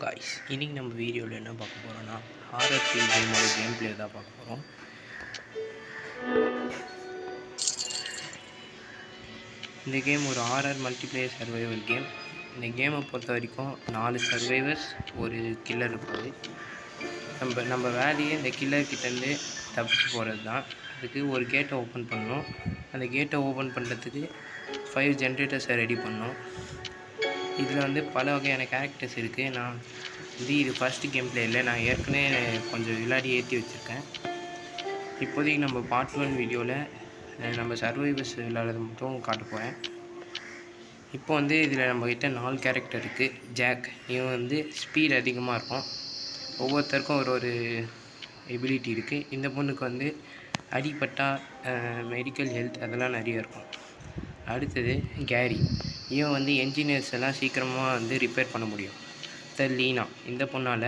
Guys, இன்றைக்கி நம்ம வீடியோவில் என்ன பார்க்க போகிறோன்னா ஹாரர் ஃபீல் கேமோட கேம் பிளே தான் பார்க்க போகிறோம். இந்த கேம் ஒரு ஹாரர் மல்டிப்ளேயர் சர்வைவல் கேம். இந்த கேமை பொறுத்த வரைக்கும் 4 சர்வைவர்ஸ் ஒரு கில்லர் இருப்பாரு. நம்ம வேலையே இந்த கில்லர்கிட்டேருந்து தப்பிச்சு போகிறது தான். அதுக்கு ஒரு கேட்டை ஓப்பன் பண்ணணும். அந்த கேட்டை ஓப்பன் பண்ணுறதுக்கு 5 ஜென்ரேட்டர்ஸை ரெடி பண்ணணும். இதில் பல வகையான கேரக்டர்ஸ் இருக்குது. நான் இது ஃபஸ்ட்டு கேம் பிளே இல்லை, நான் ஏற்கனவே கொஞ்சம் விளையாடி ஏற்றி வச்சுருக்கேன். இப்போதைக்கு நம்ம பார்ட் 1 வீடியோவில் நம்ம சர்வைவர்ஸ் விளையாடுறது மட்டும் காட்ட போகிறேன். இப்போ இதில் நம்மக்கிட்ட 4 கேரக்டர் இருக்குது. ஜாக், இவன் ஸ்பீட் அதிகமாக இருக்கும். ஒவ்வொருத்தருக்கும் ஒரு எபிலிட்டி இருக்குது. இந்த பொண்ணுக்கு அடிப்பட்டா மெடிக்கல் ஹெல்த் அதெல்லாம் நிறைய இருக்கும். அடுத்தது கேரி, இவன் என்ஜினியர்ஸ் எல்லாம் சீக்கிரமாக ரிப்பேர் பண்ண முடியும். லீனா, இந்த பொண்ணால்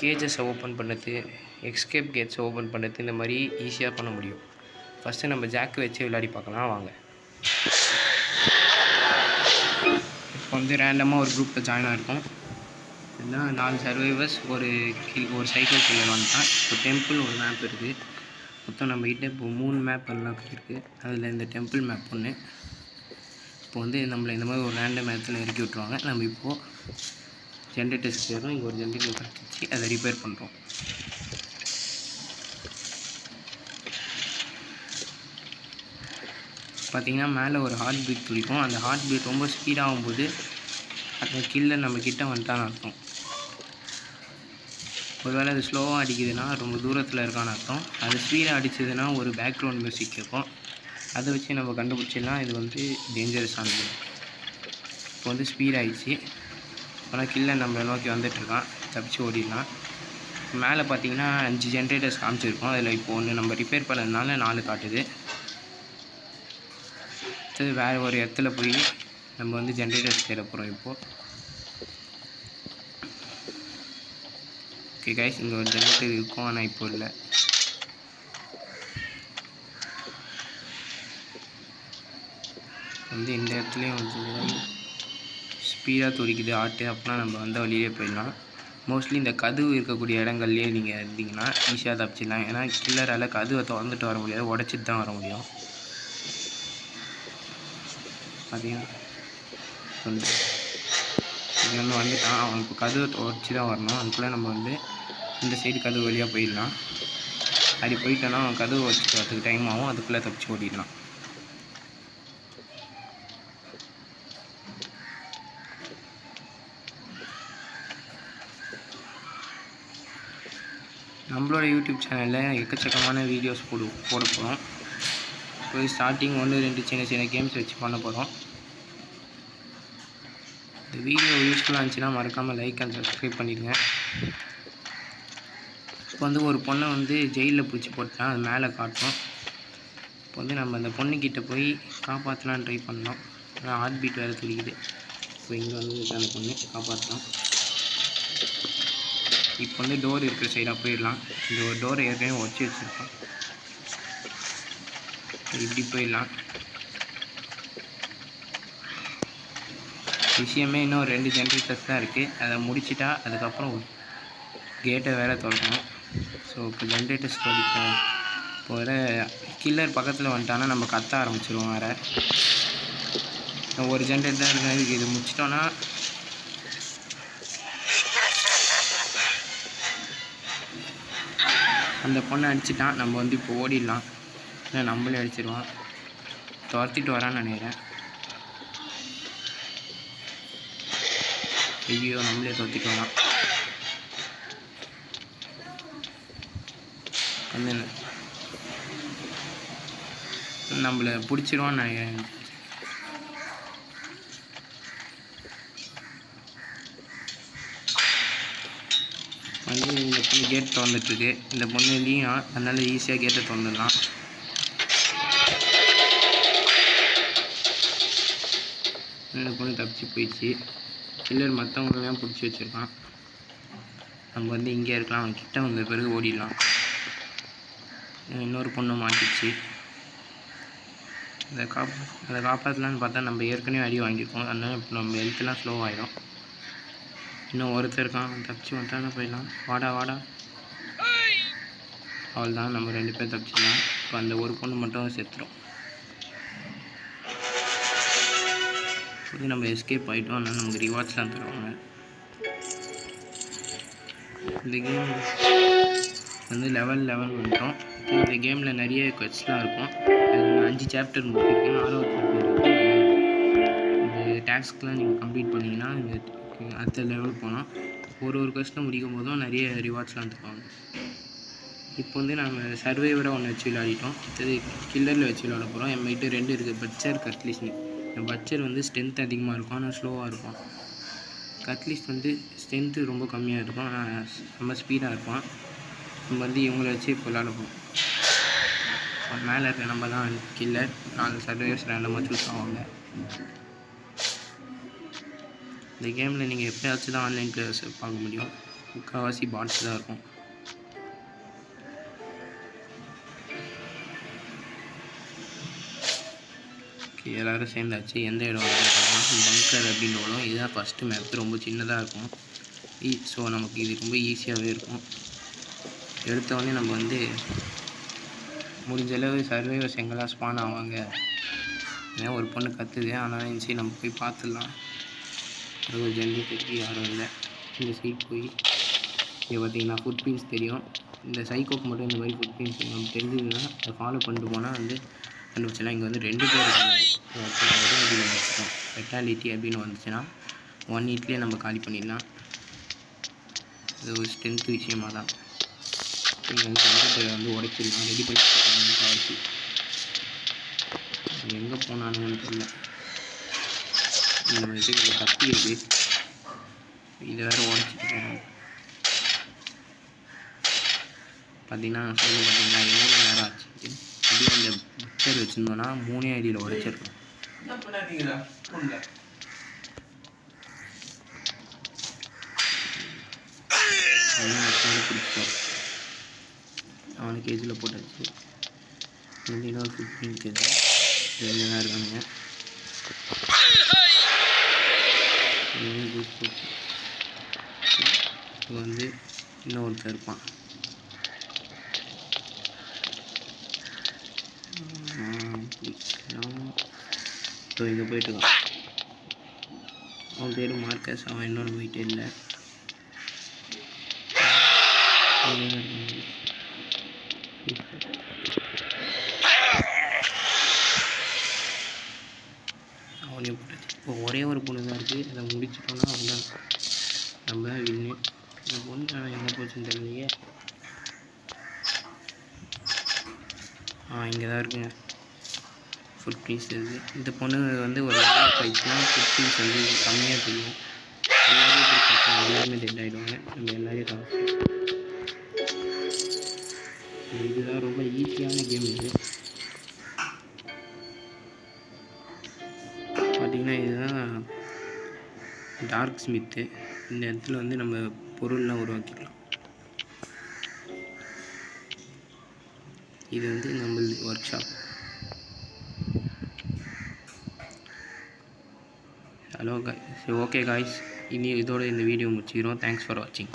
கேஜஸை ஓப்பன் பண்ணுறது, எஸ்கேப் கேட்ஸை ஓப்பன் பண்ணுறது, இந்த மாதிரி ஈஸியாக பண்ண முடியும். ஃபஸ்ட்டு நம்ம ஜாக்கு வச்சு விளையாடி பார்க்கலாம் வாங்க. இப்போ ரேண்டமாக ஒரு குரூப்பில் ஜாயின் ஆகிருக்கும். இதுதான் 4 சர்வைவர்ஸ், ஒரு சைக்கிள் கில்லர் வந்துட்டான். இப்போ டெம்பிள் ஒரு மேப் இருக்குது. மொத்தம் நம்மகிட்ட இப்போ 3 மேப் எல்லாம் இருக்குது. அதில் இந்த டெம்பிள் மேப் ஒன்று. இப்போ நம்மளை இந்த மாதிரி ஒரு ரேண்டம் மேத்தில் இறக்கி விட்ருவாங்க. நம்ம இப்போது ஜென்ரேட்டர்ஸ் சேரும். இங்கே ஒரு ஜென்ரேட்டர் கிடச்சிச்சு, அதை ரிப்பேர் பண்ணுறோம். பார்த்திங்கன்னா மேலே ஒரு ஹார்ட் பீட் துடிக்கும். அந்த ஹார்ட் பீட் ரொம்ப ஸ்பீடாகும்போது அந்த கில்லர் நம்ம கிட்ட வந்துட்டான்னு அர்த்தம். ஒருவேளை அது ஸ்லோவாக அடிக்குதுன்னா ரொம்ப தூரத்தில் இருக்கான்னு அர்த்தம். அது ஸ்பீடாக அடிச்சதுன்னா ஒரு பேக்ரவுண்ட் மியூசிக் இருக்கும். அதை வச்சு நம்ம கண்டுபிடிச்சிடலாம் இது டேஞ்சரஸானது. இப்போ ஸ்பீட் ஆகிடுச்சு. ஆனால் கில்லர் நம்மளை நோக்கி வந்துட்டுருக்கான், தப்பிச்சு ஓடிடலாம். மேலே பார்த்தீங்கன்னா 5 ஜென்ரேட்டர்ஸ் காமிச்சிருக்கோம். அதில் இப்போ ஒன்று நம்ம ரிப்பேர் பண்ணதுனால 4 காட்டுது. அடுத்தது வேறு ஒரு இடத்துல போய் நம்ம ஜென்ரேட்டர்ஸ் தேட போகிறோம். இப்போது ஓகே கைஸ், இங்கே ஒரு ஜென்ரேட்டர் இருக்கும், ஆனால் இப்போ இல்லை. இந்த இடத்துலையும் ஸ்பீடாக துடிக்குது ஆட்டு. அப்படின்னா நம்ம வழியிலே போயிடலாம். மோஸ்ட்லி இந்த கதவு இருக்கக்கூடிய இடங்கள்லேயே நீங்கள் இருந்தீங்கன்னா ஈஸியாக தப்பிச்சிடலாம். ஏன்னா கில்லரால் கதவை திறந்துட்டு வர முடியாது, உடச்சிட்டு தான் வர முடியும். பார்த்தீங்கன்னா இங்கே வந்துட்டான். அவன் இப்போ கதவை உடச்சி தான் வரணும். அதுக்குள்ளே நம்ம இந்த சைடு கதவு வழியாக போயிடலாம். அப்படி போயிட்டோன்னா அவன் கதவு வச்சுட்டு வரதுக்கு டைம் ஆகும். அதுக்குள்ளே தப்பிச்சு ஓடிடலாம். நம்மளோட யூடியூப் சேனலில் எக்கச்சக்கமான வீடியோஸ் போட போகிறோம். போய் ஸ்டார்டிங் 1-2 சின்ன கேம்ஸ் வச்சு பண்ண போகிறோம். இந்த வீடியோ யூஸ்ஃபுல்லாக இருந்துச்சுன்னா மறக்காமல் லைக் அண்ட் சப்ஸ்கிரைப் பண்ணிடுங்க. இப்போ ஒரு பொண்ணை ஜெயிலில் பிடிச்சி போட்டால் அது மேலே காட்டும். இப்போ நம்ம அந்த பொண்ணுக்கிட்ட போய் காப்பாற்றலான்னு ட்ரை பண்ணோம். ஆனால் ஹார்ட் பீட் வேறு துடிக்குது. இப்போ இங்கே அந்த பொண்ணு காப்பாற்றலாம். இப்போ டோர் இருக்கிற சைடாக போயிடலாம். இந்த ஒரு டோரை ஏற்கனவே உடச்சி வச்சுருக்கோம். இப்படி போயிடலாம். விஷயமே இன்னும் 2 ஜென்ரேட்டர்ஸ் தான் இருக்குது. அதை முடிச்சிட்டா அதுக்கப்புறம் கேட்டை வேறு திறக்கணும். ஸோ இப்போ ஜென்ரேட்டர்ஸ் தொடிப்போம். இப்போ வேறு கில்லர் பக்கத்தில் வந்துட்டானா நம்ம கத்த ஆரம்பிச்சிடுவோம். வேறு ஒரு ஜென்ரேட்டர் தான் இருக்குது. இது முடிச்சிட்டோன்னா அந்த பொண்ணை அடிச்சிட்டான். நம்ம இப்போ ஓடிடலாம். இல்லை நம்மளே அடிச்சிடுவான். துரத்திட்டு வரான்னு நினைக்கிறேன். ஐயோ, நம்மளே துரத்திட்டு வரான். நம்மளை பிடிச்சிடுவான்னு நினைக்கிறேன். இந்த பொண்ணு கேட் திறந்துட்டுருக்கு. இந்த பொண்ணு இல்லையா, அதனால் ஈஸியாக கேட்டை திறந்துடலாம். இந்த பொண்ணு தப்பிச்சு போயிடுச்சு. கில்லர் மற்றவங்களெல்லாம் பிடிச்சி வச்சுருக்கான். நம்ம இங்கே இருக்கலாம். அவன் கிட்ட வந்த பிறகு ஓடிடலாம். இன்னொரு பொண்ணு மாட்டிச்சு. அதை காப்பாற்றலான்னு பார்த்தா நம்ம ஏற்கனவே அடி வாங்கியிருக்கோம். அதனால் இப்போ நம்ம ஹெல்த்லாம் ஸ்லோவாகிடும். இன்னும் ஒருத்தர் இருக்கான், தப்பிச்சு வந்தானே போயிடலாம். வாடா வாடா. அவள் தான், நம்ம 2 பேர் தப்பிச்சிடலாம். இப்போ அந்த ஒரு பொண்ணு மட்டும் செத்துரும். நம்ம எஸ்கேப் ஆகிட்டோம். ஆனால் நமக்கு ரிவார்ட்ஸ்லாம் தருவாங்க. இந்த கேம் வந்து லெவல் வந்துட்டோம். இந்த கேமில் நிறைய குவெஸ்ட்லாம் இருக்கும். அது 5 சாப்டர் முடிச்சிருக்கேன். 6வது சாப்டர் இருக்குது. இந்த டாஸ்க்லாம் நீங்கள் கம்ப்ளீட் பண்ணிங்கன்னா இந்த அடுத்த லெவல் போனால் ஒரு கொஸ்டினை முடிக்கும் போதும் நிறைய ரிவார்ட்ஸ்லாம் தருவாங்க. இப்போ வந்து நம்ம சர்வைவராக ஒன்று வச்சு விளையாடிட்டோம். அடுத்தது கில்லரில் வச்சு விளையாட போகிறோம். எம்கிட்ட 2 இருக்குது, பட்சர், கட்லிஸ்னு. பட்சர் வந்து ஸ்ட்ரென்த் அதிகமாக இருக்கும், ஆனால் ஸ்லோவாக இருக்கும். கட்லிஸ்ட் வந்து ஸ்ட்ரென்த்து ரொம்ப கம்மியாக இருக்கும், ஆனால் ரொம்ப ஸ்பீடாக இருப்பான். நம்ம வந்து இவங்கள வச்சு இப்போ விளையாட போகிறோம். மேலே இருக்க நம்ம தான் கில்லர். 4 சர்வைவர்ஸ் ரேண்டமாக சூஸ் ஆவாங்க. இந்த கேமில் நீங்கள் எப்படியாச்சும் தான் ஆன்லைன் பிளேயர்ஸ் பார்க்க முடியும். முக்கால்வாசி பாட்ஸ் தான் இருக்கும். ஓகே, எல்லோரும் சேர்ந்தாச்சு. எந்த இடம் பங்கர் அப்படின்னு வரும். இதுதான் ஃபஸ்ட்டு மேப். ரொம்ப சின்னதாக இருக்கும். ஸோ நமக்கு இது ரொம்ப ஈஸியாகவே இருக்கும். எடுத்தோடனே நம்ம வந்து முடிஞ்ச அளவு சர்வைவர்ஸ் எங்கெல்லாம் ஸ்பான் ஆவாங்க. ஏன்னா ஒரு பொண்ணு கற்றுது, ஆனால் இந்த சைடு நம்ம போய் பார்த்துடலாம். அது ஒரு ஜென்ரேட்டருக்கு யாரும் இல்லை. இந்த சைட் போய் இங்கே பார்த்தீங்கன்னா ஃபுட் பிரிண்ட்ஸ் தெரியும். இந்த சைக்கோக்கு மட்டும் இந்த மாதிரி ஃபுட் பிரிண்ட்ஸ் நம்ம தெரிஞ்சதுன்னா அதை ஃபாலோ பண்ணிட்டு போனால் வந்து கண்டுபிடிச்சலாம். இங்கே வந்து 2 பேர் இருக்காங்க. அப்படின்னு வச்சுட்டோம். ஃபெட்டாலிட்டி அப்படின்னு வந்துச்சுன்னா 1 ஹிட்லேயே நம்ம காலி பண்ணிடலாம். இது ஒரு ஸ்ட்ரென்த் விஷயமாக தான். நீங்கள் வந்து ஜென்ரேட்டரை வந்து உடைச்சிடலாம். ரெடி பண்ணி காய்ச்சி எங்கே போனானுன்னு தெரியல. இந்த இதுக்கு கத்தி இருக்குது, இதை வேறு உடச்சிட்டு போகணும். பார்த்தீங்கன்னா பார்த்தீங்கன்னா எவ்வளோ நேரம் ஆச்சு. அப்படியே அந்த பட்சர் வச்சுருந்தோன்னா 3 அடியில் உடைச்சிருக்கோம். பிடிச்சிட்டோம். அவனுக்கு கேஜில் போட்டாச்சு. இன்னொரு 15 கேஜி 2 தான் இருக்கானுங்க. இப்போ வந்து இன்னொருத்தர் இருப்பான். ஸோ இங்கே போயிட்டுருக்கான். அவன் பேர் மார்க்கஸ். அவன் இன்னொரு போயிட்டே இல்லை. அவனே போட்டாச்சு. இப்போ ஒரே ஒரு பொண்ணு தான் இருக்குது. அதை முடிச்சிட்டோன்னா அவங்க நம்ம தான் வின்னு. இந்த பொண்ணு எங்கே போச்சுன்னு தெரியலையே. இங்கே தான் இருக்குங்க ஃபுட் பீஸ். இது இந்த பொண்ணு வந்து ஒரு போயிடுச்சுன்னா ஃபுட் பீஸ் வந்து கம்மியாக தெரியும். எல்லாருமே டெட் ஆகிடுவாங்க. நம்ம எல்லாரையும் காமிச்சு இதுதான் ரொம்ப ஈஸியான கேம். இது பார்த்திங்கன்னா இதுதான் டார்க் ஸ்மித்து. இந்த இடத்துல வந்து நம்ம பொருள்லாம் உருவாக்கிக்கலாம். இது வந்து நம்ம work shop. Hello guys. Okay guys, இனி இதோட இந்த வீடியோ முடிச்சுக்கிறோம். தேங்க்ஸ் ஃபார் வாட்சிங்.